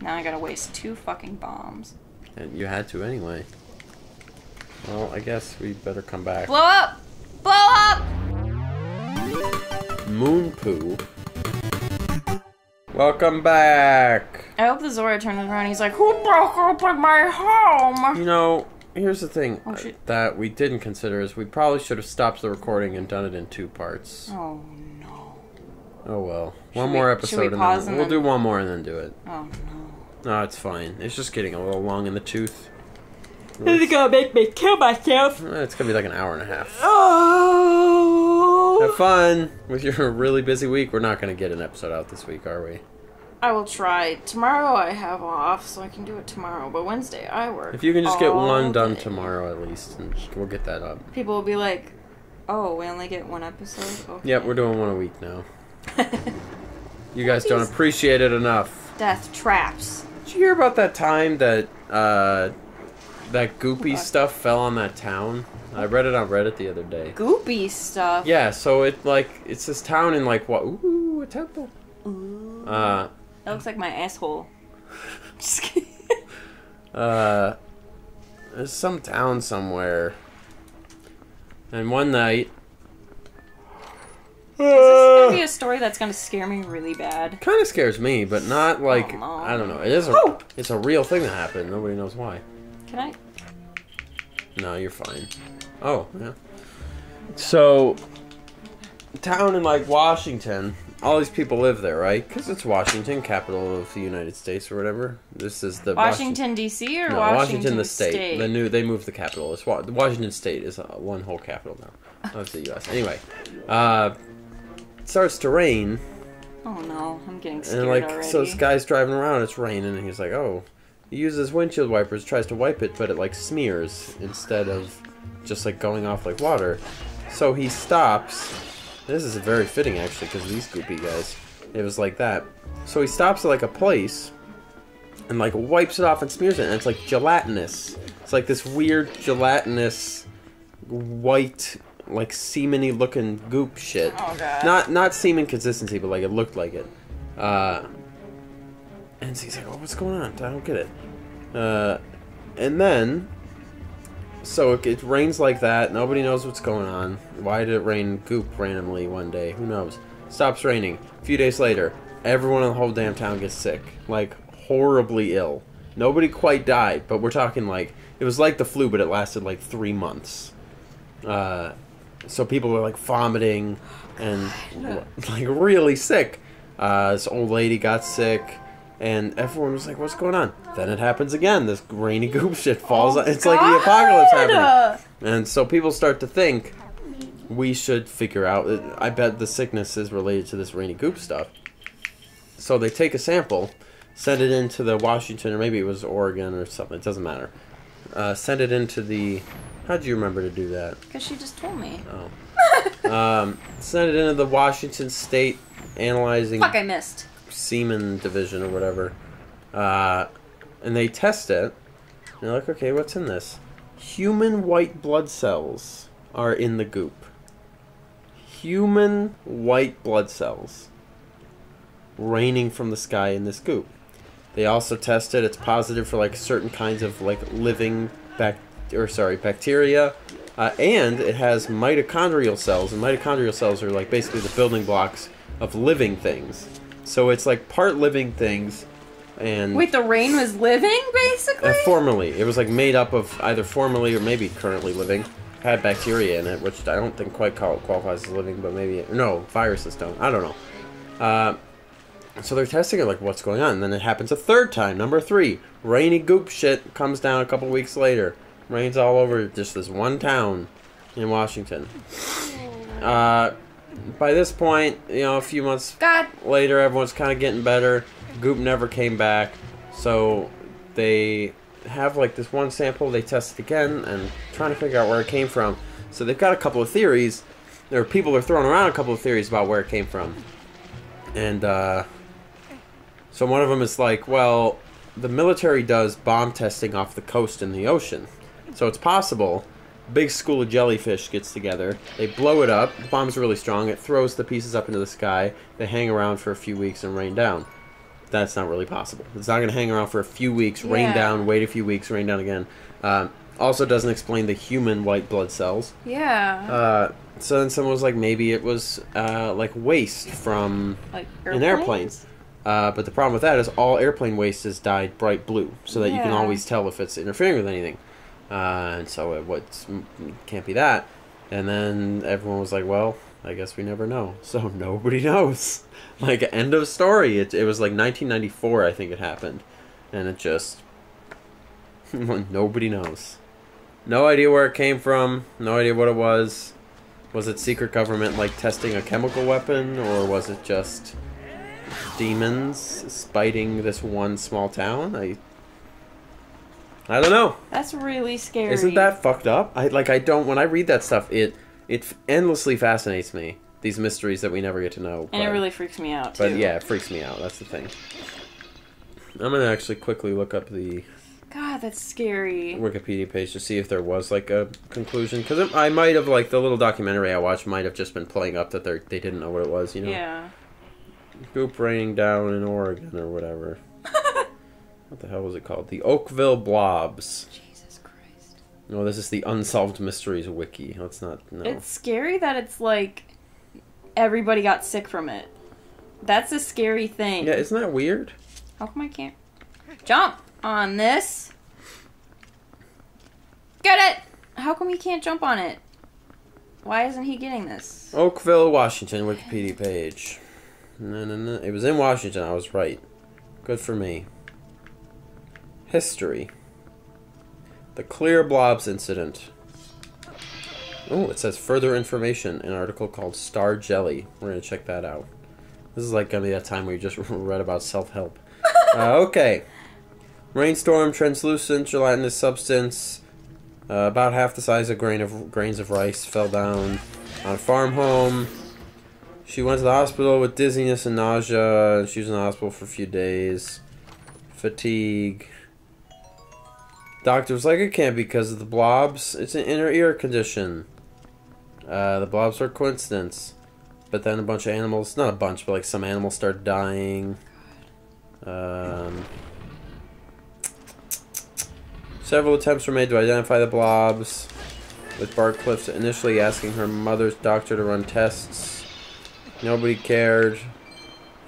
Now I gotta waste 2 fucking bombs. And you had to anyway. Well, I guess we better come back. Blow up! Blow up! Moon poo. Welcome back! I hope the Zora turns around and he's like, who broke open my home? You know, here's the thing that we didn't consider is we probably should have stopped the recording and done it in 2 parts. Oh no. Oh well. One more episode and then we'll do one more and then do it. Oh no. No, it's fine. It's just getting a little long in the tooth. It's gonna make me kill myself. It's gonna be like an hour and a half. Oh. Have fun with your really busy week. We're not gonna get an episode out this week, are we? I will try. Tomorrow I have off, so I can do it tomorrow. But Wednesday I work. If you can just get one done tomorrow at least, and we'll get that up. People will be like, "Oh, we only get 1 episode." Okay. Yep, we're doing 1 a week now. You guys don't appreciate it enough. Death traps. Did you hear about that time that that goopy stuff fell on that town? I read it on Reddit the other day. Goopy stuff? Yeah, so it's this town in like what? Ooh, a temple. Ooh. That looks like my asshole. Just kidding. There's some town somewhere. And one night... Is this gonna be a story that's gonna scare me really bad? Kind of scares me, but not like... I don't know. It is it's a real thing that happened. Nobody knows why. Can I? No, you're fine. Oh, yeah. So... town in like Washington... all these people live there, right? Because it's Washington, capital of the United States or whatever. This is the Washington D.C. or no, Washington the state. They moved the capital. It's Washington State is one whole capital now of the U.S. Anyway, it starts to rain. Oh no, I'm getting scared and already. So this guy's driving around. It's raining, and he's like, "Oh," he uses windshield wipers, tries to wipe it, but it like smears instead of just like going off like water. So he stops. This is very fitting, actually, because these goopy guys, it was like that. So he stops at, like, a place and, like, wipes it off and smears it, and it's, like, gelatinous. It's, like, this weird gelatinous, white, like, semen-y looking goop shit. Oh, God. Not semen consistency, but, like, it looked like it. And so he's like, oh, what's going on? I don't get it. And then... so it rains like that. Nobody knows what's going on. Why did it rain goop randomly one day? Who knows? Stops raining. A few days later, everyone in the whole damn town gets sick. Like, horribly ill. Nobody quite died, but we're talking like... it was like the flu, but it lasted like 3 months. So people were like vomiting and like really sick. This old lady got sick. And everyone was like, what's going on? Then it happens again. This rainy goop shit falls on. It's like the apocalypse happening. And so people start to think we should figure out... I bet the sickness is related to this rainy goop stuff. So they take a sample, send it into the Washington, or maybe it was Oregon or something. It doesn't matter. Send it into the... how'd you remember to do that? Because she just told me. Oh. Send it into the Washington State Analyzing... fuck, I missed. Semen division or whatever, and they test it. And they're like, okay, what's in this? Human white blood cells are in the goop. Human white blood cells raining from the sky in this goop. They also tested it's positive for like certain kinds of like living bacteria, and it has mitochondrial cells, and mitochondrial cells are like basically the building blocks of living things. So it's like part living things, and... wait, the rain was living, basically? Formerly. It was like made up of either formerly or maybe currently living. Had bacteria in it, which I don't think quite qualifies as living, but maybe... no, viruses don't. I don't know. So they're testing it like, what's going on? And then it happens a 3rd time. Number 3. Rainy goop shit comes down a couple weeks later. Rains all over just this one town in Washington. By this point, you know, a few months later, everyone's kind of getting better. Goop never came back. So they have like this one sample, they test it again, and trying to figure out where it came from. So they've got a couple of theories. There are people that are throwing around a couple of theories about where it came from. And so one of them is like, well, the military does bomb testing off the coast in the ocean. So it's possible... big school of jellyfish gets together. They blow it up. The bomb's really strong. It throws the pieces up into the sky. They hang around for a few weeks and rain down. that's not really possible. It's not going to hang around for a few weeks, rain down, wait a few weeks, rain down again. Also doesn't explain the human white blood cells. Yeah. So then someone was like, maybe it was like waste from like an airplane. But the problem with that is all airplane waste is dyed bright blue, so that you can always tell if it's interfering with anything. And so it can't be that. And then everyone was like, well, I guess we never know. So nobody knows. Like, end of story. It was like 1994, I think it happened. And it just... nobody knows. No idea where it came from. No idea what it was. Was it secret government, like, testing a chemical weapon? Or was it just demons spiting this one small town? I don't know. That's really scary. Isn't that fucked up? When I read that stuff, it endlessly fascinates me. These mysteries that we never get to know. And it really freaks me out, too. But yeah, it freaks me out. That's the thing. I'm going to actually quickly look up the... God, that's scary. Wikipedia page to see if there was, like, a conclusion. Because I might have, like, the little documentary I watched might have just been playing up that they didn't know what it was, you know? Yeah. Goop raining down in Oregon or whatever. What the hell was it called? The Oakville Blobs. Jesus Christ. No, this is the Unsolved Mysteries Wiki. Let's not... No. It's scary that it's, like... Everybody got sick from it. That's a scary thing. Yeah, isn't that weird? How come I can't jump on this? Get it! How come he can't jump on it? Why isn't he getting this? Oakville, Washington, Wikipedia page. No. It was in Washington, I was right. Good for me. History. The Clear Blobs Incident. Oh, it says further information, an article called Star Jelly. We're going to check that out. This is like going to be that time where you just read about self-help. Okay. Rainstorm, translucent, gelatinous substance, about half the size of grains of rice, fell down on a farm home. She went to the hospital with dizziness and nausea. She was in the hospital for a few days. Fatigue. Doctor was like, it can't be because of the blobs. It's an inner ear condition. The blobs are a coincidence. But then a bunch of animals, not a bunch, but like some animals start dying. Several attempts were made to identify the blobs, with Barcliff initially asking her mother's doctor to run tests. Nobody cared.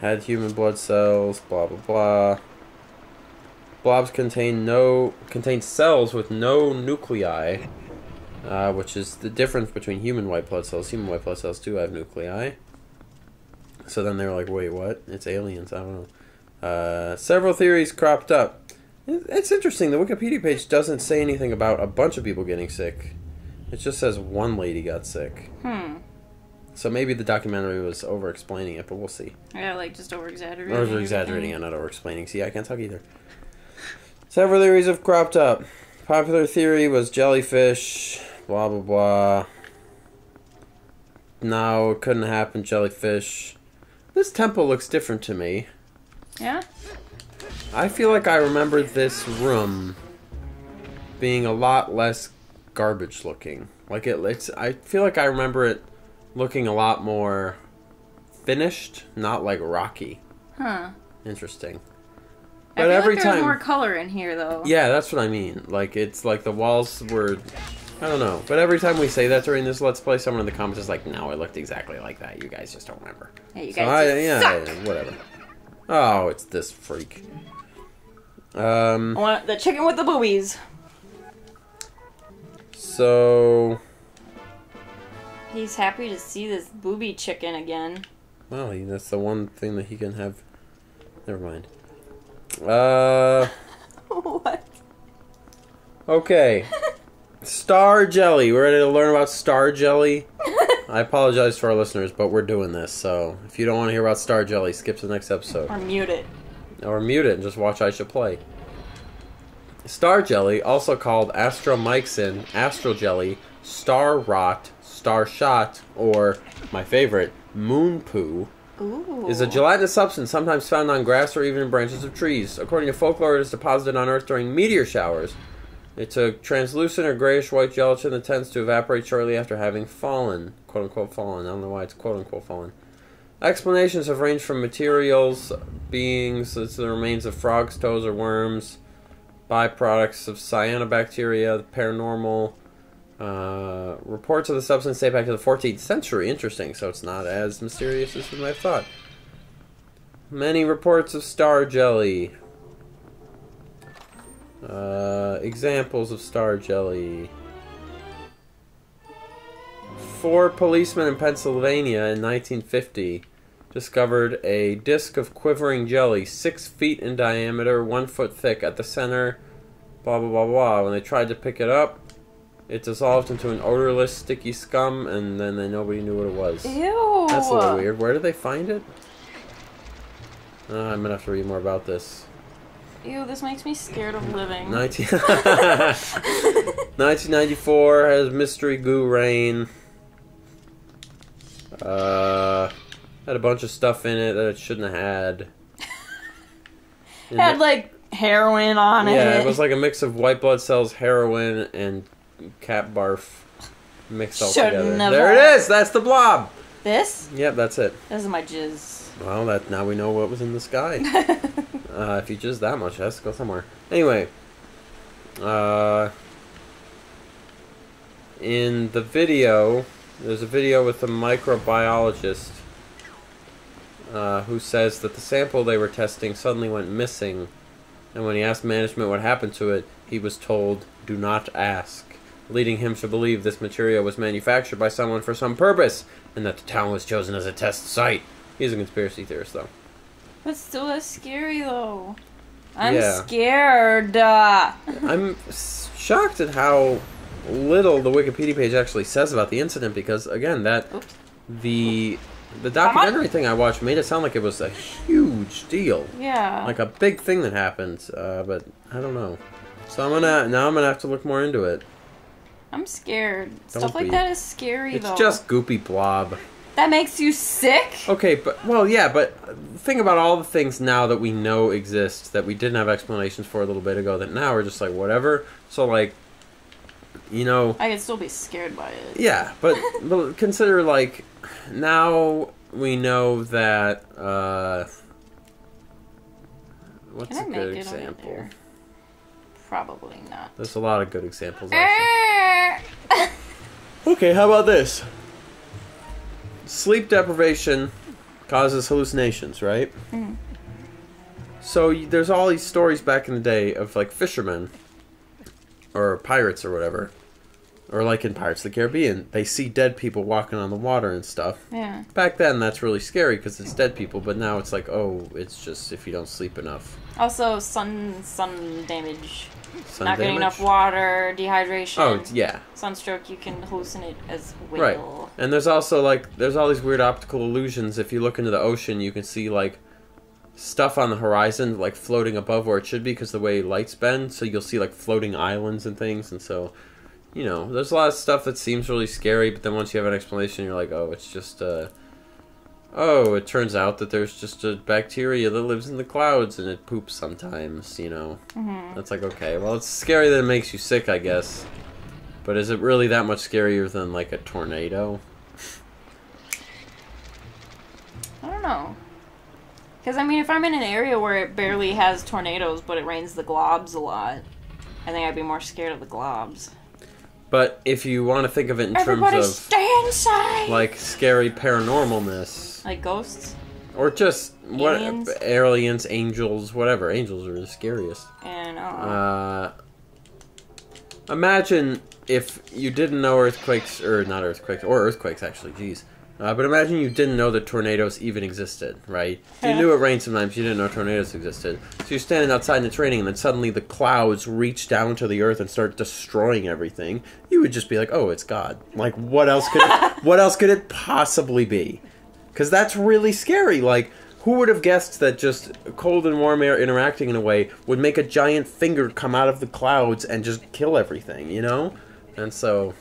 Had human blood cells, blah blah blah. Blobs contain cells with no nuclei, which is the difference between human white blood cells. Human white blood cells do have nuclei. So then they were like, wait, what? It's aliens. I don't know. Several theories cropped up. It's interesting. The Wikipedia page doesn't say anything about a bunch of people getting sick. It just says one lady got sick. So maybe the documentary was over-explaining it, but we'll see. Yeah, like just over-exaggerating. Or over-exaggerating it, not over-explaining. See, I can't talk either. Several theories have cropped up. Popular theory was jellyfish, blah, blah, blah. No, it couldn't happen, jellyfish. This temple looks different to me. Yeah? I feel like I remember this room being a lot less garbage looking. Like I feel like I remember it looking a lot more finished, not like rocky. Huh. Interesting. But every time there's more color in here though. Yeah, that's what I mean. Like it's like the walls were, I don't know. But every time we say that during this Let's Play, someone in the comments is like, "No, it looked exactly like that. You guys just don't remember." Hey, you guys suck. Yeah, whatever. Oh, it's this freak. I want the chicken with the boobies. So he's happy to see this booby chicken again. Well, that's the one thing that he can have. Never mind. What? Okay. Star Jelly. We're ready to learn about Star Jelly. I apologize for our listeners, but we're doing this, so if you don't want to hear about Star Jelly, skip to the next episode. Or mute it. Or mute it and just watch I Should Play. Star Jelly, also called Astromyxin, Astral Jelly, Star Rot, Star Shot, or, my favorite, Moon Poo, Ooh. is a gelatinous substance sometimes found on grass or even in branches of trees. According to folklore, it is deposited on Earth during meteor showers. It's a translucent or grayish-white gelatin that tends to evaporate shortly after having fallen. Quote-unquote fallen. I don't know why it's quote-unquote fallen. Explanations have ranged from materials beings. It's the remains of frogs, toads, or worms. Byproducts of cyanobacteria, the paranormal. Reports of the substance date back to the 14th century. Interesting, so it's not as mysterious as we might have thought. Many reports of star jelly. Examples of star jelly. 4 policemen in Pennsylvania in 1950 discovered a disc of quivering jelly 6 feet in diameter, 1 foot thick at the center, blah blah blah blah. When they tried to pick it up, it dissolved into an odorless, sticky scum, and then nobody knew what it was. Ew! That's a little weird. Where did they find it? I'm gonna have to read more about this. Ew, this makes me scared of living. 1994 has Mystery Goo Rain. Had a bunch of stuff in it that it shouldn't have had. It had, like, heroin on it. Yeah, it was like a mix of white blood cells, heroin, and cat barf mixed all together. There it is! That's the blob! This? Yep, that's it. This is my jizz. Well, now we know what was in the sky. If you jizz that much, it has to go somewhere. Anyway. In the video, there's a video with a microbiologist who says that the sample they were testing suddenly went missing, and when he asked management what happened to it, he was told, "Do not ask," leading him to believe this material was manufactured by someone for some purpose, and that the town was chosen as a test site. He's a conspiracy theorist, though. But still, that's scary, though. I'm Yeah. scared. I'm shocked at how little the Wikipedia page actually says about the incident, because, again, the documentary thing I watched made it sound like it was a huge deal. Yeah. Like a big thing that happened, but I don't know. So I'm gonna have to look more into it. I'm scared. Don't Stuff like be. that is scary, though. It's just goopy blob. That makes you sick? Okay, but think about all the things now that we know exist that we didn't have explanations for a little bit ago that now are just like whatever. So like, you know, I could still be scared by it. yeah, but consider like now we know that what's a good example? Probably not. There's a lot of good examples. Okay, how about this? Sleep deprivation causes hallucinations, right? Mm. So there's all these stories back in the day of like fishermen or pirates or whatever, or like in Pirates of the Caribbean, they see dead people walking on the water and stuff. Yeah. Back then, that's really scary because it's dead people, but now it's like, oh, it's just if you don't sleep enough. Also, sun damage. Sun Not getting enough water, dehydration. Oh, yeah. Sunstroke, you can hallucinate as well. Right. And there's also, like, there's all these weird optical illusions. If you look into the ocean, you can see, like, stuff on the horizon, like, floating above where it should be because the way lights bend. So you'll see, like, floating islands and things. And so, you know, there's a lot of stuff that seems really scary. But then once you have an explanation, you're like, oh, it's just, oh, it turns out that there's just a bacteria that lives in the clouds and it poops sometimes, you know. Mm-hmm. That's like, okay, well, it's scary that it makes you sick, I guess. But is it really that much scarier than, like, a tornado? I don't know. Because, I mean, if I'm in an area where it barely has tornadoes, but it rains the globs a lot, I think I'd be more scared of the globs. But if you want to think of it in Everybody terms of, stay inside! like, scary paranormalness. Like ghosts? Or just, Aliens? aliens, angels, whatever. Angels are the scariest. And, I don't know. Imagine if you didn't know earthquakes, or not earthquakes, or earthquakes actually, jeez. But imagine you didn't know that tornadoes even existed, right? You knew it rained sometimes, you didn't know tornadoes existed. So you're standing outside and it's raining, and then suddenly the clouds reach down to the earth and start destroying everything. You would just be like, oh, it's God. Like, what else could it possibly be? Because that's really scary. Like, who would have guessed that just cold and warm air interacting in a way would make a giant finger come out of the clouds and just kill everything, you know? And so,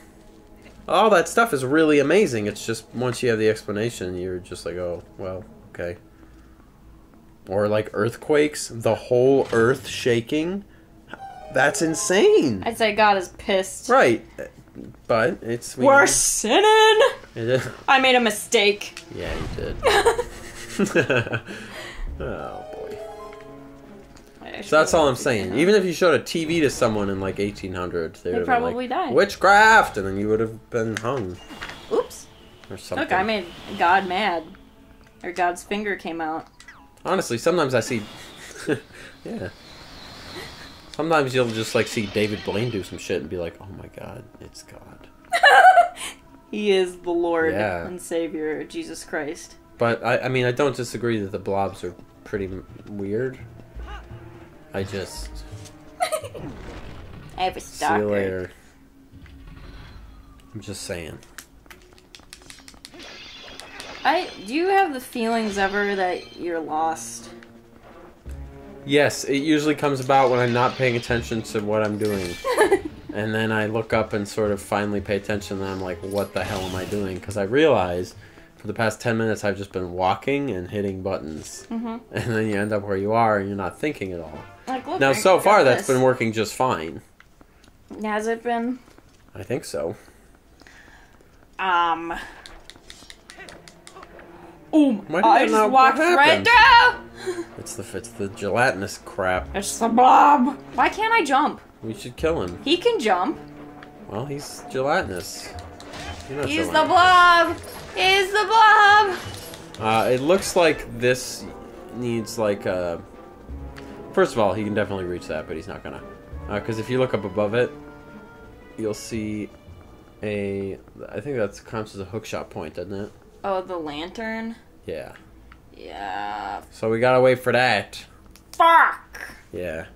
all that stuff is really amazing. It's just, once you have the explanation, you're just like, oh, well, okay. Or like earthquakes, the whole earth shaking. That's insane. I'd say God is pissed. Right. But it's... We're sinning! It is. I made a mistake. Yeah, you did. Oh boy. I So that's all I'm saying. know. Even if you showed a TV to someone in like 1800, they would have probably like, died. witchcraft, and then you would have been hung Oops. or something. Look, I made God mad. Or God's finger came out. Honestly, sometimes I see. Yeah. Sometimes you'll just like see David Blaine do some shit and be like, "Oh my God, it's God." He is the Lord Yeah. and Savior, Jesus Christ. But I mean, I don't disagree that the blobs are pretty weird. I just I have a see stalker. you later. I'm just saying. Do you have the feelings ever that you're lost? Yes, it usually comes about when I'm not paying attention to what I'm doing. And then I look up and sort of finally pay attention, and I'm like, what the hell am I doing? Because I realize for the past 10 minutes I've just been walking and hitting buttons. Mm-hmm. And then you end up where you are and you're not thinking at all. Like, look, Now, I so got far that's this. been working just fine. Has it been? I think so. Ooh, Why did I that just not- walked what right happened? through! It's the gelatinous crap. It's the blob! Why can't I jump? We should kill him. He can jump. Well, he's gelatinous. You're not He's so the right. blob! He's the blob! It looks like this needs like a... First of all, he can definitely reach that, but he's not gonna. Because if you look up above it, you'll see a... I think that counts as a hookshot point, doesn't it? Oh, the lantern? Yeah. Yeah. So we gotta wait for that. Fuck! Yeah.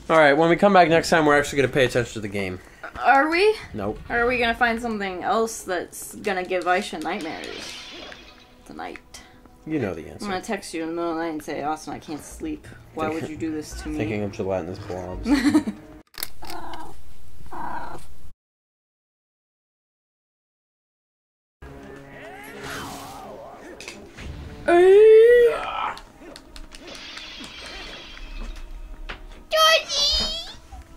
Alright, when we come back next time, we're actually gonna pay attention to the game. Are we? Nope. Or are we gonna find something else that's gonna give Aisha nightmares? Tonight. You know the I'm answer. gonna text you in the middle of the night and say, Austin, I can't sleep. Why would you do this to me? Thinking of gelatinous blobs. Georgie!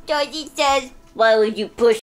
Georgie says, why would you push